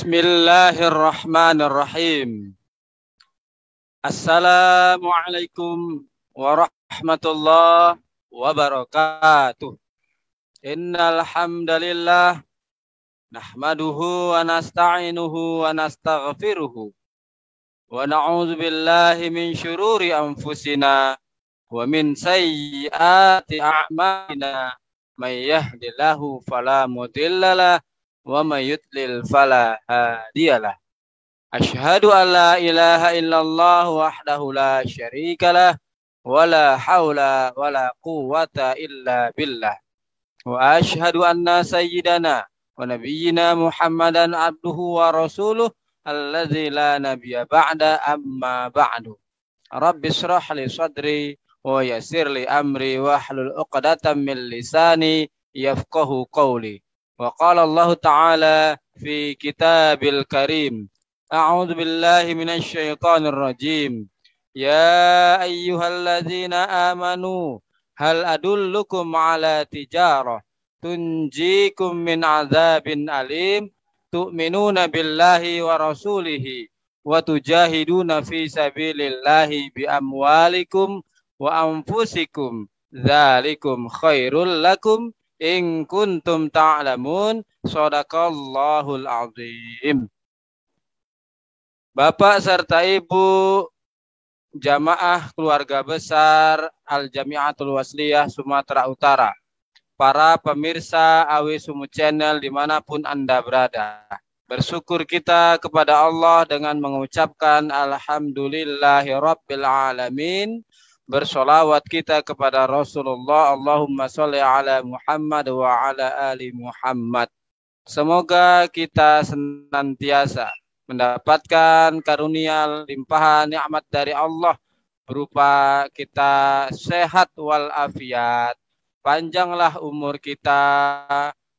Bismillahirrahmanirrahim. Assalamualaikum warahmatullahi wabarakatuh. Innal hamdalillah nahmaduhu wa nasta'inuhu wa nastaghfiruhu wa na'udzu billahi min syururi anfusina wa min sayyiati a'malina. May yahdihillahu fala mudhillalah wa may yudlil fala hadiyalah. Asyhadu an la ilaha illallah wahdahu la syarikalah wa la haula wa la quwwata illa billah. Wa asyhadu anna sayyidana wa nabiyyina Muhammadan abduhu wa rasuluh alladzi la nabiyya ba'da amma ba'du. Rabbi shrah li sadri wa yassir li amri wahlul 'uqdatam min lisani yafqahu qawli. Wa qala Allah Ta'ala fi kitabil karim. A'udzu billahi minasy syaithanir rajim. Ya ayyuhalladzina amanu hal adullukum ala tijarah tunjikum min adzabin alim tu'minuna billahi wa rasulihi wa tujahiduna fi sabilillahi bi amwalikum wa anfusikum dzalikum khairul lakum in kuntum ta'lamun. Shadaqallahul azim. Bapak serta Ibu jamaah keluarga besar Al-Jami'atul Wasliyah Sumatera Utara, para pemirsa AW Sumu Channel dimanapun Anda berada, bersyukur kita kepada Allah dengan mengucapkan Alhamdulillahirabbil alamin. Bersolawat kita kepada Rasulullah, Allahumma sholli ala Muhammad wa ala ali Muhammad. Semoga kita senantiasa mendapatkan karunia limpahan nikmat dari Allah berupa kita sehat walafiat, panjanglah umur kita,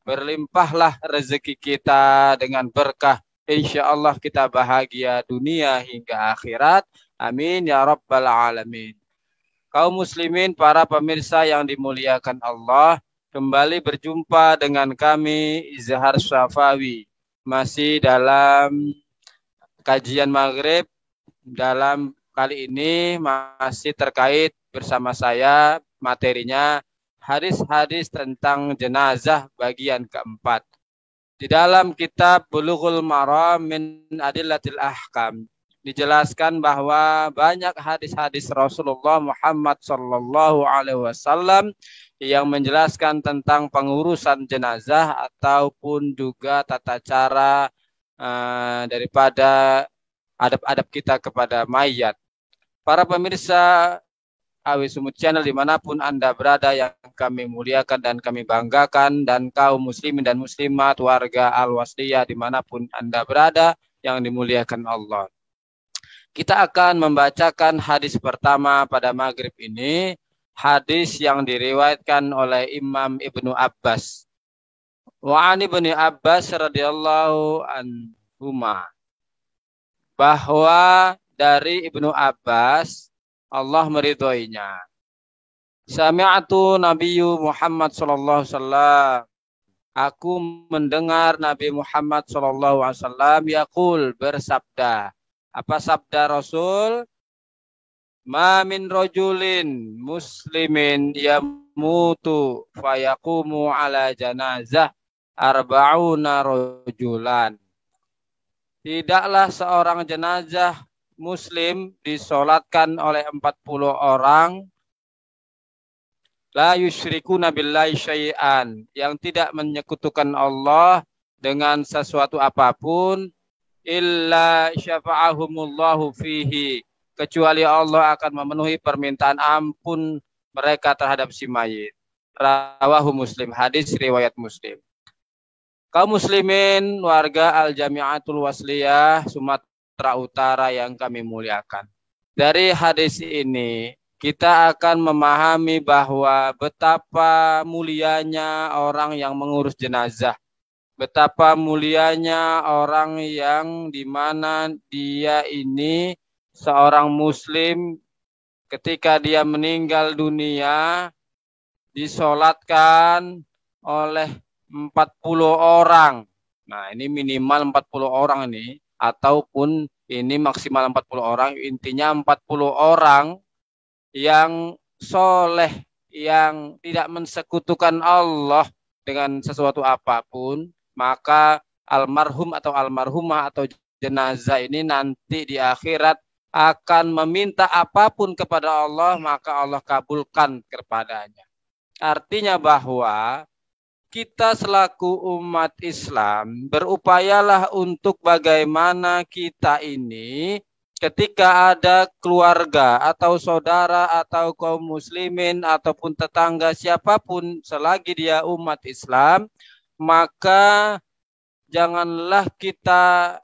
berlimpahlah rezeki kita dengan berkah. Insya Allah kita bahagia dunia hingga akhirat. Amin ya rabbal alamin. Kaum muslimin, para pemirsa yang dimuliakan Allah, kembali berjumpa dengan kami Izhar Syafawi, masih dalam kajian maghrib. Dalam kali ini masih terkait bersama saya, materinya hadis-hadis tentang jenazah bagian keempat. Di dalam kitab Bulughul Maram min Adillatil Ahkam dijelaskan bahwa banyak hadis-hadis Rasulullah Muhammad sallallahu alaihi wasallam yang menjelaskan tentang pengurusan jenazah ataupun juga tata cara daripada adab-adab kita kepada mayat. Para pemirsa AW Sumu Channel dimanapun Anda berada yang kami muliakan dan kami banggakan, dan kaum muslimin dan muslimat warga Al-Wasliyah dimanapun Anda berada yang dimuliakan Allah. Kita akan membacakan hadis pertama pada maghrib ini, hadis yang diriwayatkan oleh Imam Ibnu Abbas. Wa an Ibnu Abbas radhiyallahu anhuma, bahwa dari Ibnu Abbas, Allah meridhoinya. Sami'atu Nabiyyu Muhammad sallallahu alaihi wasallam, aku mendengar Nabi Muhammad sallallahu alaihi wasallam yaqul, bersabda. Apa sabda Rasul? Ma min rajulin muslimin yamutu fayaqumu ala janazah arba'una rajulan. Tidaklah seorang jenazah muslim disolatkan oleh 40 orang, la yusyrikuna billahi syai'an, yang tidak menyekutukan Allah dengan sesuatu apapun, illa syafa'ahumullahu fihi, kecuali Allah akan memenuhi permintaan ampun mereka terhadap si mayit. Rawahu Muslim, hadis riwayat Muslim. Kaum muslimin warga Al-Jami'atul Wasliyah Sumatera Utara yang kami muliakan, dari hadis ini kita akan memahami bahwa betapa mulianya orang yang mengurus jenazah. Betapa mulianya orang yang dimana dia ini seorang muslim, ketika dia meninggal dunia disolatkan oleh 40 orang Nah, ini minimal 40 orang ini, ataupun ini maksimal 40 orang, intinya 40 orang yang soleh, yang tidak mensekutukan Allah dengan sesuatu apapun, maka almarhum atau almarhumah atau jenazah ini nanti di akhirat akan meminta apapun kepada Allah, maka Allah kabulkan kepadanya. Artinya bahwa kita selaku umat Islam berupayalah untuk bagaimana kita ini ketika ada keluarga atau saudara atau kaum muslimin ataupun tetangga siapapun selagi dia umat Islam, maka janganlah kita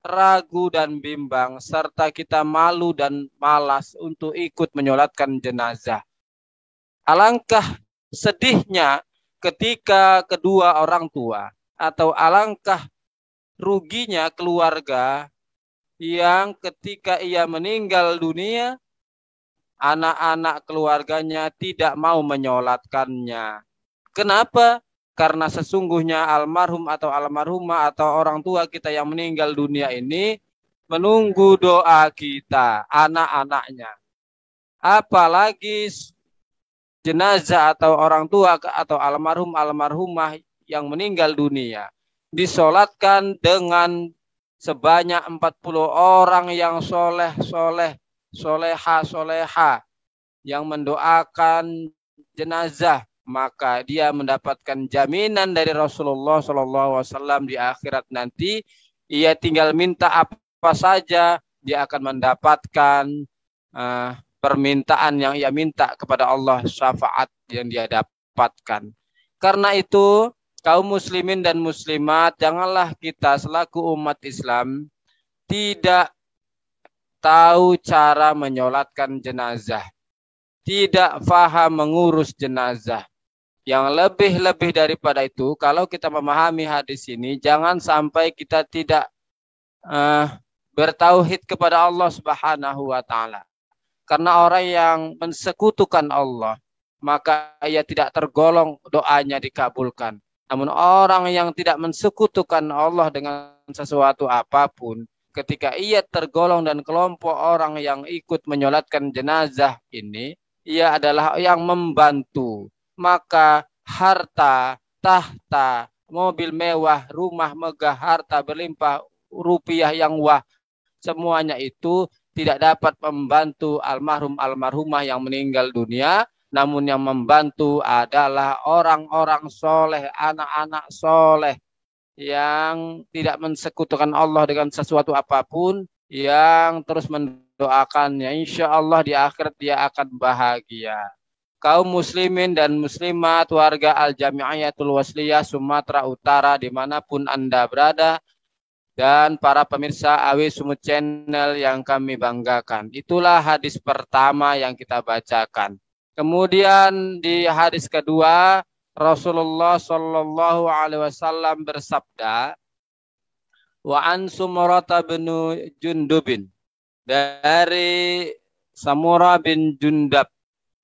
ragu dan bimbang serta kita malu dan malas untuk ikut menyolatkan jenazah. Alangkah sedihnya ketika kedua orang tua atau alangkah ruginya keluarga yang ketika ia meninggal dunia, anak-anak keluarganya tidak mau menyolatkannya. Kenapa? Karena sesungguhnya almarhum atau almarhumah atau orang tua kita yang meninggal dunia ini menunggu doa kita, anak-anaknya. Apalagi jenazah atau orang tua atau almarhum almarhumah yang meninggal dunia disolatkan dengan sebanyak 40 orang yang soleha yang mendoakan jenazah, maka dia mendapatkan jaminan dari Rasulullah SAW di akhirat nanti. Ia tinggal minta apa saja, dia akan mendapatkan permintaan yang ia minta kepada Allah, syafaat yang dia dapatkan. Karena itu, kaum muslimin dan muslimat, janganlah kita selaku umat Islam tidak tahu cara menyolatkan jenazah, tidak paham mengurus jenazah. Yang lebih-lebih daripada itu, kalau kita memahami hadis ini, jangan sampai kita tidak bertauhid kepada Allah Subhanahu wa Ta'ala. Karena orang yang mensekutukan Allah, maka ia tidak tergolong doanya dikabulkan. Namun orang yang tidak mensekutukan Allah dengan sesuatu apapun, ketika ia tergolong dan kelompok orang yang ikut menyolatkan jenazah ini, ia adalah yang membantu. Maka harta, tahta, mobil mewah, rumah megah, harta berlimpah, rupiah yang wah, semuanya itu tidak dapat membantu almarhum almarhumah yang meninggal dunia, namun yang membantu adalah orang-orang soleh, anak-anak soleh yang tidak mensekutukan Allah dengan sesuatu apapun, yang terus mendoakannya. Insya Allah di akhirat dia akan bahagia. Kaum muslimin dan muslimat warga Al-Jami'iyatul Wasliyah Sumatera Utara dimanapun Anda berada, dan para pemirsa AW Sumut Channel yang kami banggakan. Itulah hadis pertama yang kita bacakan. Kemudian di hadis kedua, Rasulullah Shallallahu Alaihi Wasallam bersabda, wa an Samurah bin Jundubin, dari Samurah bin Jundab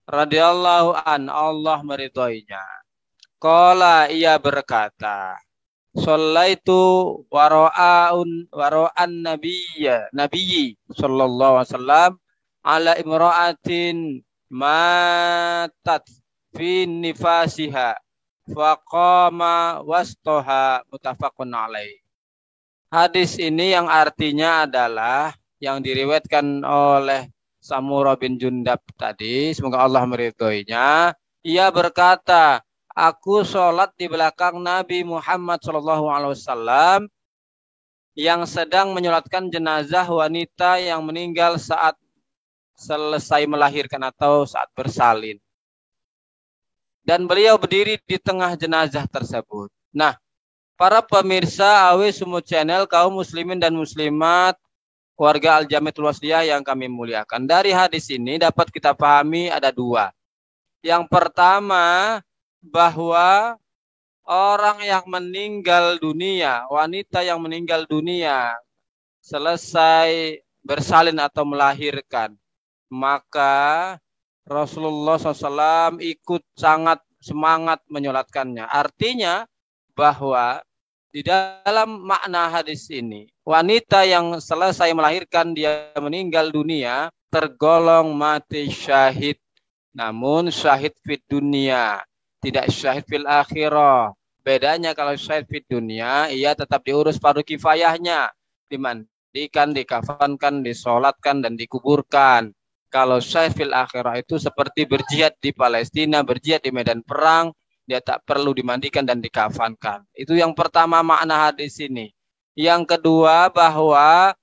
radhiyallahu an, Allah meridhoinya. Qala, ia berkata, Shallaitu wara'an nabiyyi sallallahu alaihi wasallam ala imra'atin matat fi nifasiha faqama wastoha, muttafaqun alaih. Hadis ini yang artinya adalah yang diriwayatkan oleh Samurah bin Jundab tadi, semoga Allah meridhoinya. Ia berkata, aku sholat di belakang Nabi Muhammad SAW yang sedang menyolatkan jenazah wanita yang meninggal saat selesai melahirkan atau saat bersalin. Dan beliau berdiri di tengah jenazah tersebut. Nah, para pemirsa AW Sumut Channel, kaum muslimin dan muslimat, warga Al-Jami'atul Wasliyah yang kami muliakan. Dari hadis ini dapat kita pahami ada dua. Yang pertama, bahwa orang yang meninggal dunia, wanita yang meninggal dunia selesai bersalin atau melahirkan, maka Rasulullah SAW ikut sangat semangat menyolatkannya. Artinya bahwa Di dalam makna hadis ini, wanita yang selesai melahirkan dia meninggal dunia tergolong mati syahid. Namun syahid fid dunia, tidak syahid fil akhirah. Bedanya kalau syahid fid dunia, ia tetap diurus fardu kifayahnya, dimandikan, dikafankan, disolatkan, dan dikuburkan. Kalau syahid fil akhirah itu seperti berjihad di Palestina, berjihad di medan perang, dia tak perlu dimandikan dan dikafankan. Itu yang pertama makna hadis ini. Yang kedua bahwa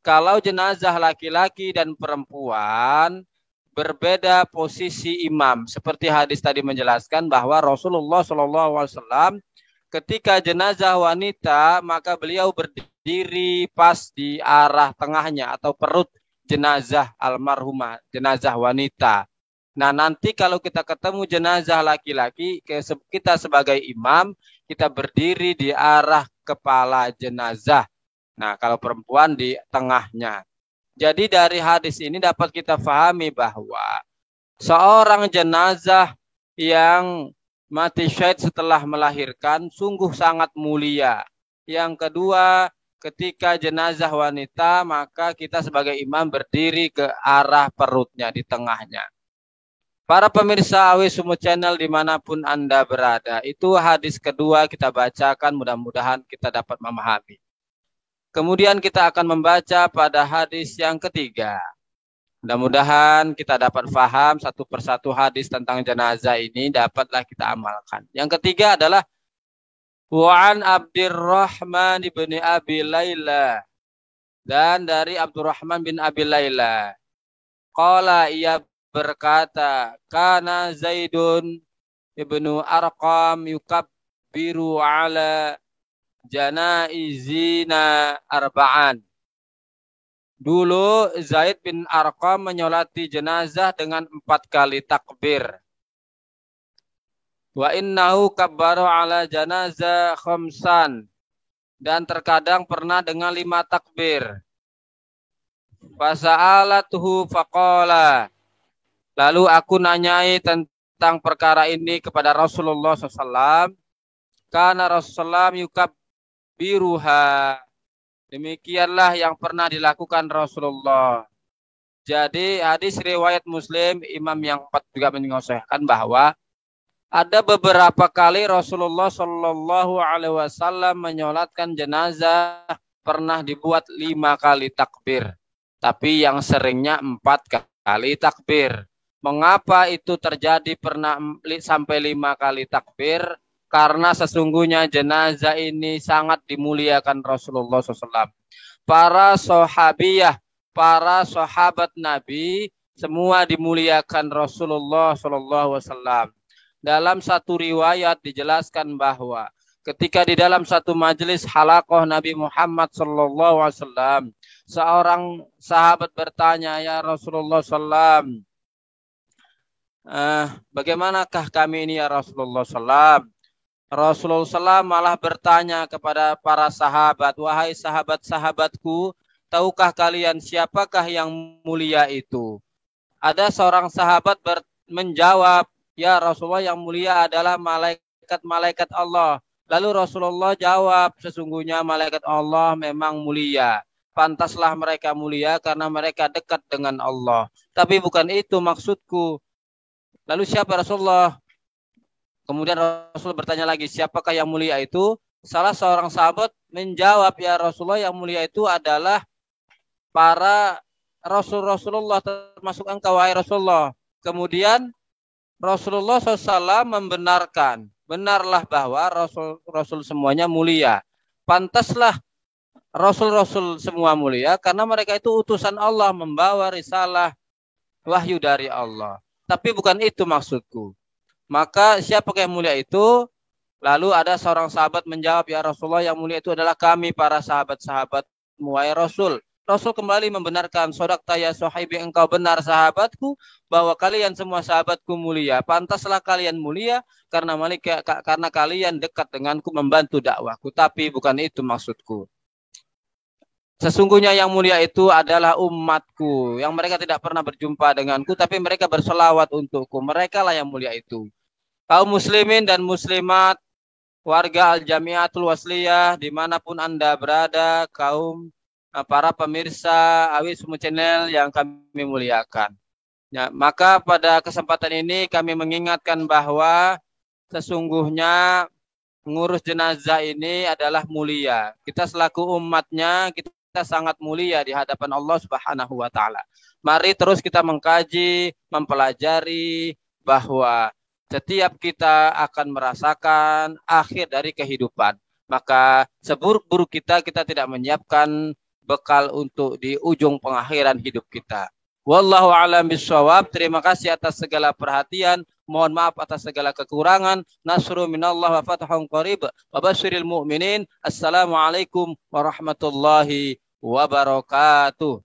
kalau jenazah laki-laki dan perempuan berbeda posisi imam. Seperti hadis tadi menjelaskan bahwa Rasulullah SAW ketika jenazah wanita maka beliau berdiri pas di arah tengahnya atau perut jenazah almarhumah, jenazah wanita. Nah, nanti kalau kita ketemu jenazah laki-laki, kita sebagai imam, kita berdiri di arah kepala jenazah. Nah, kalau perempuan di tengahnya. Jadi dari hadis ini dapat kita pahami bahwa seorang jenazah yang mati syahid setelah melahirkan sungguh sangat mulia. Yang kedua, ketika jenazah wanita, maka kita sebagai imam berdiri ke arah perutnya, di tengahnya. Para pemirsa Awi Sumut Channel dimanapun Anda berada, itu hadis kedua kita bacakan, mudah-mudahan kita dapat memahami. Kemudian kita akan membaca pada hadis yang ketiga. Mudah-mudahan kita dapat faham satu persatu hadis tentang jenazah ini, dapatlah kita amalkan. Yang ketiga adalah Wa'an Abdurrahman bin Abi Layla. Dan dari Abdurrahman bin Abi Layla. Qala ia berkata, kana Zaidun ibnu Arqam yukabbiru ala janaizina arba'an. Dulu Zaid bin Arqam menyolati jenazah dengan 4 kali takbir. Wa innahu kabbaru ala janazah khamsan. Dan terkadang pernah dengan 5 takbir. Fasa'alatuhu faqala. Lalu aku nanyai tentang perkara ini kepada Rasulullah SAW. Karena Rasulullah yukabbiruha. Demikianlah yang pernah dilakukan Rasulullah. Jadi hadis riwayat Muslim, imam yang 4 juga mengisahkan bahwa ada beberapa kali Rasulullah SAW menyolatkan jenazah pernah dibuat 5 kali takbir. Tapi yang seringnya 4 kali takbir. Mengapa itu terjadi pernah sampai 5 kali takbir? Karena sesungguhnya jenazah ini sangat dimuliakan Rasulullah SAW. Para sahabiyah, para sahabat Nabi, semua dimuliakan Rasulullah SAW. Dalam satu riwayat dijelaskan bahwa ketika di dalam satu majelis halaqah Nabi Muhammad SAW, seorang sahabat bertanya, ya Rasulullah SAW, bagaimanakah kami ini ya Rasulullah SAW? Rasulullah SAW malah bertanya kepada para sahabat, wahai sahabat-sahabatku, tahukah kalian siapakah yang mulia itu? Ada seorang sahabat menjawab, ya Rasulullah, yang mulia adalah malaikat-malaikat Allah. Lalu Rasulullah jawab, sesungguhnya malaikat Allah memang mulia. Pantaslah mereka mulia karena mereka dekat dengan Allah. Tapi bukan itu maksudku. Lalu siapa Rasulullah? Kemudian Rasul bertanya lagi, siapakah yang mulia itu? Salah seorang sahabat menjawab, ya Rasulullah, yang mulia itu adalah para Rasulullah, termasuk engkau, wahai Rasulullah. Kemudian Rasulullah SAW membenarkan, benarlah bahwa Rasul semuanya mulia. Pantaslah Rasul semua mulia karena mereka itu utusan Allah, membawa risalah wahyu dari Allah. Tapi bukan itu maksudku. Maka siapa yang mulia itu? Lalu ada seorang sahabat menjawab, ya Rasulullah, yang mulia itu adalah kami para sahabat-sahabatmu, wahai Rasul. Rasul kembali membenarkan, sodakta ya sahibi, engkau benar sahabatku, bahwa kalian semua sahabatku mulia. Pantaslah kalian mulia karena kalian dekat denganku, membantu dakwahku. Tapi bukan itu maksudku. Sesungguhnya yang mulia itu adalah umatku, yang mereka tidak pernah berjumpa denganku, tapi mereka berselawat untukku. Mereka lah yang mulia itu. Kaum muslimin dan muslimat warga Al-Jamiatul Wasliyah dimanapun Anda berada, kaum para pemirsa Awi Sumu Channel yang kami muliakan. Ya, maka pada kesempatan ini kami mengingatkan bahwa sesungguhnya mengurus jenazah ini adalah mulia. Kita selaku umatnya, kita sangat mulia di hadapan Allah Subhanahu wa taala. Mari terus kita mengkaji, mempelajari bahwa setiap kita akan merasakan akhir dari kehidupan. Maka seburuk-buruk kita tidak menyiapkan bekal untuk di ujung pengakhiran hidup kita. Wallahu a'lam bishawab. Terima kasih atas segala perhatian. Mohon maaf atas segala kekurangan. Nasru minallah wa fathun qarib. Wa basyiril mu'minin. Assalamualaikum warahmatullahi wabarakatuh.